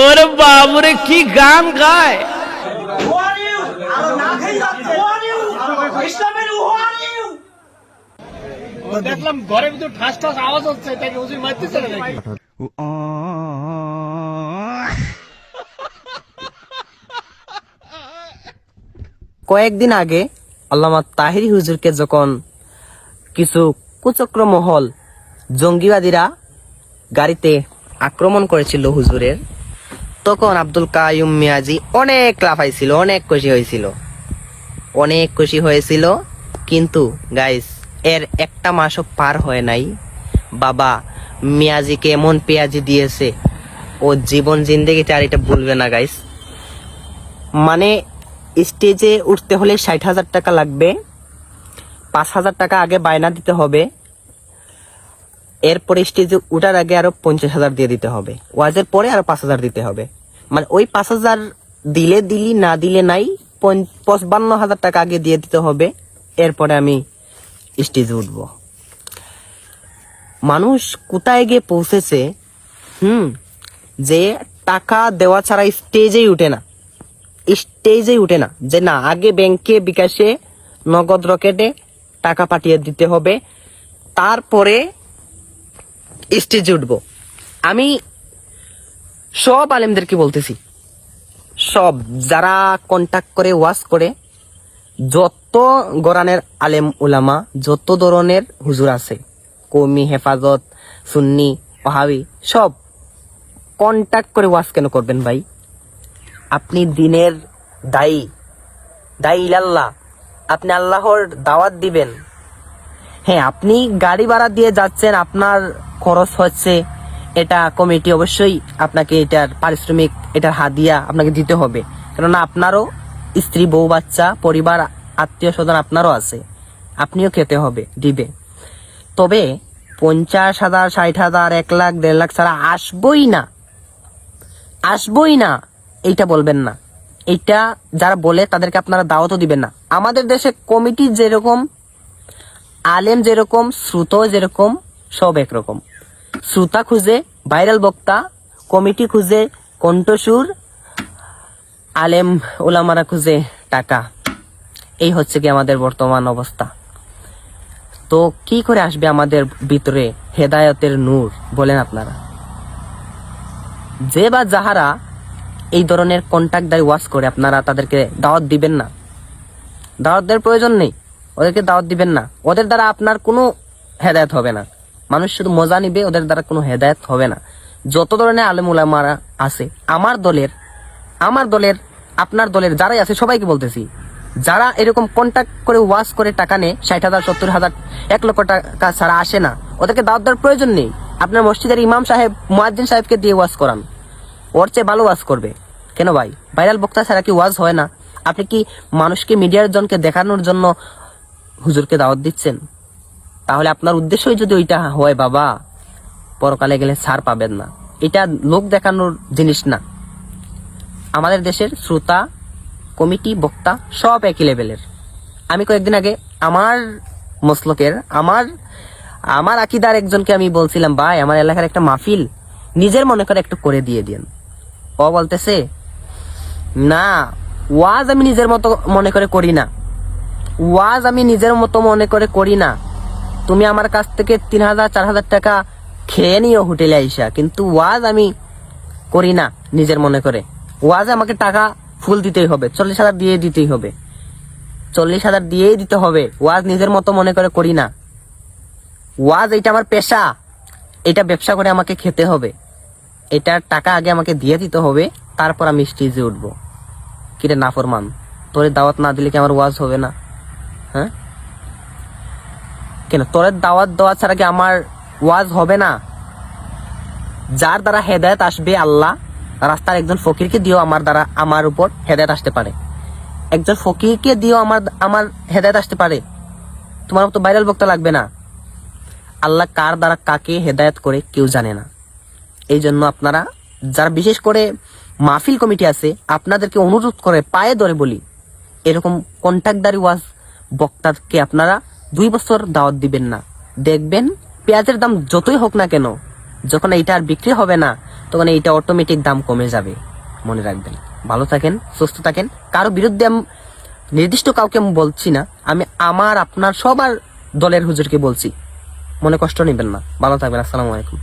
ওরে বাবুরে কি গান গায়। দেখলাম ঘরের ভিতর ঠাস ঠাস আওয়াজ হচ্ছে, তাকে হুজুর মারতেছে নাকি? কয়েকদিন আগে আল্লামা তাহিরি হুজুরকে যখন কিছু কুচক্র মহল জঙ্গিবাদীরা গাড়িতে আক্রমণ করেছিল হুজুরের, তখন আব্দুল কাইয়ুম মিয়াজি অনেক লাফাইছিল, অনেক খুশি হয়েছিল। কিন্তু গাইস, এর একটা মাসও পার হয় নাই, বাবা মিয়াজিকে এমন পেঁয়াজি দিয়েছে ও জীবন জিন্দেগিতে আর এটা ভুলবে না গাইস। মানে স্টেজে উঠতে হলে 60,000 টাকা লাগবে, 5,000 টাকা আগে বায়না দিতে হবে, এরপরে স্টেজে উঠার আগে আরো 50,000 দিয়ে দিতে হবে, ওয়াজের পরে আরো 5,000 দিতে হবে। মানে ওই 5,000 দিলে দিলি, না দিলে নাই, 55,000 টাকা আগে দিয়ে দিতে হবে, এরপরে আমি স্টেজে উঠব। মানুষ কোথায় গিয়ে পৌঁছেছে, যে টাকা দেওয়া ছাড়া স্টেজেই উঠে না, যে না আগে ব্যাংকে, বিকাশে, নগদ রকেটে টাকা পাঠিয়ে দিতে হবে, তারপরে স্টেজে উঠবো। আমি সব আলেমদেরকে বলতেছি, সব যারা কন্টাক্ট করে ওয়াজ করে, যত গরানের আলেম উলামা, যত ধরনের হুজুর আছে, কওমি, হেফাজত, সুন্নি, ওয়াহাবি, সব কন্টাক্ট করে ওয়াজ কেন করবেন ভাই? আপনি দিনের দায়ী ইলাল্লাহ, আপনি আল্লাহর দাওয়াত দিবেন। হ্যাঁ, আপনি গাড়ি ভাড়া দিয়ে যাচ্ছেন, আপনার খরচ হচ্ছে, এটা কমিটি অবশ্যই আপনাকে এটার পারিশ্রমিক, এটার হাদিয়া আপনাকে দিতে হবে, কেননা আপনারও স্ত্রী, বউ, বাচ্চা, পরিবার, আত্মীয় স্বজন আপনারও আছে, আপনিও খেতে হবে, দিবে। তবে 50,000, 60,000, 1 লাখ, 1.5 লাখ ছাড়া আসবই না এইটা বলবেন না। এইটা যারা বলে তাদেরকে আপনারা দাওয়াতও দিবেন না। আমাদের দেশে কমিটি যেরকম, আলেম যেরকম, শ্রোতা যেরকম, সব একরকম। শ্রোতা খুঁজে ভাইরাল বক্তা, কমিটি খুঁজে কণ্ঠসুর, আলেম ওলামারা খুঁজে টাকা। এই হচ্ছে কি আমাদের বর্তমান অবস্থা। তো কি করে আসবে আমাদের ভিতরে হেদায়েতের নূর বলেন আপনারা? যে বা যাহারা এই ধরনের কন্ট্যাক্টদারি ওয়াজ করে, আপনারা তাদেরকে দাওয়াত দিবেন না, দাওয়াত দেওয়ার প্রয়োজন নেই, ওদেরকে দাওয়াত দিবেন না। ওদের দ্বারা আপনার কোনো হেদায়েত হবে না, মানুষ শুধু মজা নিবে, ওদের দ্বারা কোনো হেদায়েত হবে না। যত ধরনের আলেম উলামারা আছে, আমার দলের, আপনার দলের যারাই আছে, সবাইকে বলতেছি, যারা এরকম কন্ট্যাক্ট করে ওয়াজ করে টাকা নেয়, 60,000, 70,000, 1 লক্ষ টাকা ছাড়া আসে না, ওদেরকে দাওয়াত দেওয়ার প্রয়োজন নেই। আপনার মসজিদের ইমাম সাহেব, মুয়াজ্জিন সাহেবকে দিয়ে ওয়াজ করান, ওর চেয়ে ভালো ওয়াজ করবে। কেন ভাই? ভাইরাল বক্তা ছাড়া কি ওয়াজ হয় না? আপনি কি মানুষকে, মিডিয়ার জনকে দেখানোর জন্য হুজুরকে দাওয়াত দিচ্ছেন? তাহলে আপনার উদ্দেশ্যই যদি ওইটা হয়, বাবা, পরকালে গেলে ছাড় পাবেন না। এটা লোক দেখানোর জিনিস না। আমাদের দেশের শ্রোতা, কমিটি, বক্তা সব একই লেভেলের। আমি কয়েকদিন আগে আমার মসলকের, আমার আকিদার একজনকে আমি বলছিলাম, ভাই আমার এলাকার একটা মাহফিল নিজের মনে করে একটু করে দিয়ে দিন। ও বলতেছে, না, ওয়াজ আমি নিজের মতো মনে করে করি না, তুমি আমার কাছ থেকে 3,000, 4,000 টাকা খেয়ে নিও হোটেলে আইসা, কিন্তু ওয়াজ আমি করি না নিজের মনে করে। ওয়াজ আমাকে টাকা ফুল দিতেই হবে, 40,000 দিয়ে দিতেই হবে, 40,000 দিয়েই দিতে হবে। ওয়াজ নিজের মতো মনে করে করি না। ওয়াজ এটা আমার পেশা, এটা ব্যবসা করে আমাকে খেতে হবে, এটার টাকা আগে আমাকে দিয়ে দিতে হবে, তারপর আমি স্টেজে উঠবো। কিরে নাফরমান, তোর দাওয়াত না দিলে কি আমার ওয়াজ হবে না? হ্যাঁ, কেন তোর দাওয়াত দেওয়া ছাড়া কি আমার ওয়াজ হবে না? যার দ্বারা হেদায়েত আসবে, আল্লাহ রাস্তার একজন ফকিরকে দিও আমার দ্বারা, আমার উপর হেদায়েত আসতে পারে। একজন ফকিরকে দিও আমার হেদায়েত আসতে পারে। তোমার মতো ভাইরাল বক্তা লাগবে না। আল্লাহ কার দ্বারা কাকে হেদায়েত করে কেউ জানে না। এই জন্য আপনারা যারা বিশেষ করে মাহফিল কমিটি আছে, আপনাদেরকে অনুরোধ করে পায়ে ধরে বলি, এরকম কন্ট্যাক্টদারি ওয়াজ বক্তাকে আপনারা 2 বছর দাওয়াত দিবেন না। দেখবেন পেঁয়াজের দাম যতই হোক না কেন, যখন এইটা আর বিক্রি হবে না তখন এইটা অটোমেটিক দাম কমে যাবে, মনে রাখবেন। ভালো থাকেন, সুস্থ থাকেন। কারো বিরুদ্ধে নির্দিষ্ট কাউকে আমি বলছি না, আমি আমার আপনার সবার দলের হুজুরকে বলছি, মনে কষ্ট নেবেন না। ভালো থাকবেন। আসসালামু আলাইকুম।